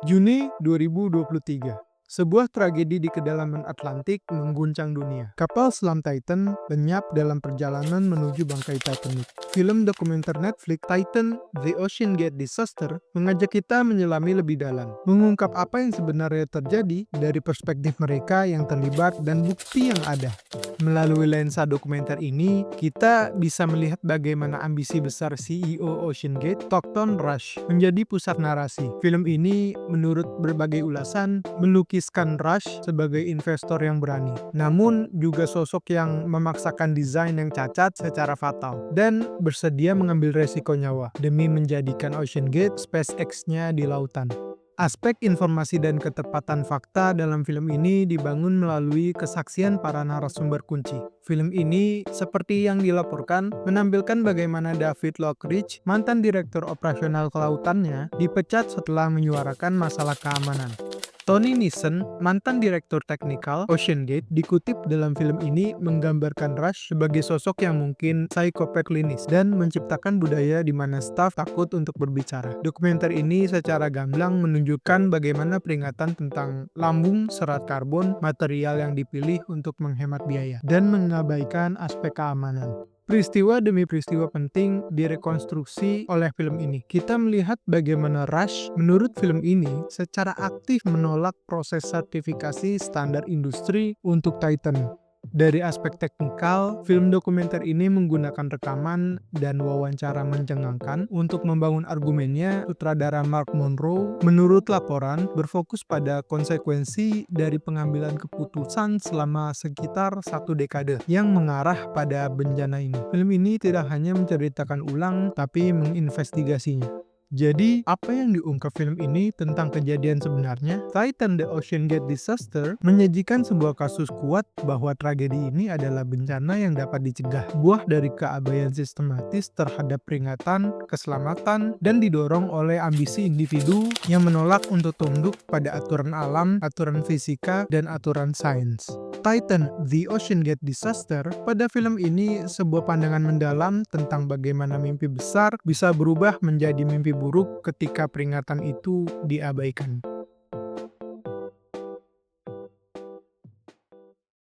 Juni 2023, sebuah tragedi di kedalaman Atlantik mengguncang dunia. Kapal selam Titan lenyap dalam perjalanan menuju bangkai Titanic. Film dokumenter Netflix Titan: The Ocean Gate Disaster mengajak kita menyelami lebih dalam, mengungkap apa yang sebenarnya terjadi dari perspektif mereka yang terlibat dan bukti yang ada. Melalui lensa dokumenter ini, kita bisa melihat bagaimana ambisi besar CEO Ocean Gate, Stockton Rush, menjadi pusat narasi. Film ini, menurut berbagai ulasan, melukiskan Rush sebagai investor yang berani, namun juga sosok yang memaksakan desain yang cacat secara fatal, dan bersedia mengambil resiko nyawa demi menjadikan Ocean Gate SpaceX-nya di lautan. Aspek informasi dan ketepatan fakta dalam film ini dibangun melalui kesaksian para narasumber kunci. Film ini, seperti yang dilaporkan, menampilkan bagaimana David Lockridge, mantan direktur operasional kelautannya, dipecat setelah menyuarakan masalah keamanan. Tony Neeson, mantan direktur teknikal Ocean Gate, dikutip dalam film ini menggambarkan Rush sebagai sosok yang mungkin psikopat klinis dan menciptakan budaya di mana staf takut untuk berbicara. Dokumenter ini secara gamblang menunjukkan bagaimana peringatan tentang lambung serat karbon, material yang dipilih untuk menghemat biaya, dan mengabaikan aspek keamanan. Peristiwa demi peristiwa penting direkonstruksi oleh film ini. Kita melihat bagaimana Rush, menurut film ini, secara aktif menolak proses sertifikasi standar industri untuk Titan. Dari aspek teknikal, film dokumenter ini menggunakan rekaman dan wawancara mencengangkan untuk membangun argumennya. Sutradara Mark Monroe, menurut laporan, berfokus pada konsekuensi dari pengambilan keputusan selama sekitar 1 dekade yang mengarah pada bencana ini. Film ini tidak hanya menceritakan ulang, tapi menginvestigasinya. Jadi, apa yang diungkap film ini tentang kejadian sebenarnya? Titan: The Ocean Gate Disaster menyajikan sebuah kasus kuat bahwa tragedi ini adalah bencana yang dapat dicegah, buah dari keabaian sistematis terhadap peringatan, keselamatan, dan didorong oleh ambisi individu yang menolak untuk tunduk pada aturan alam, aturan fisika, dan aturan sains. Titan: The Ocean Gate Disaster pada film ini sebuah pandangan mendalam tentang bagaimana mimpi besar bisa berubah menjadi mimpi buruk ketika peringatan itu diabaikan.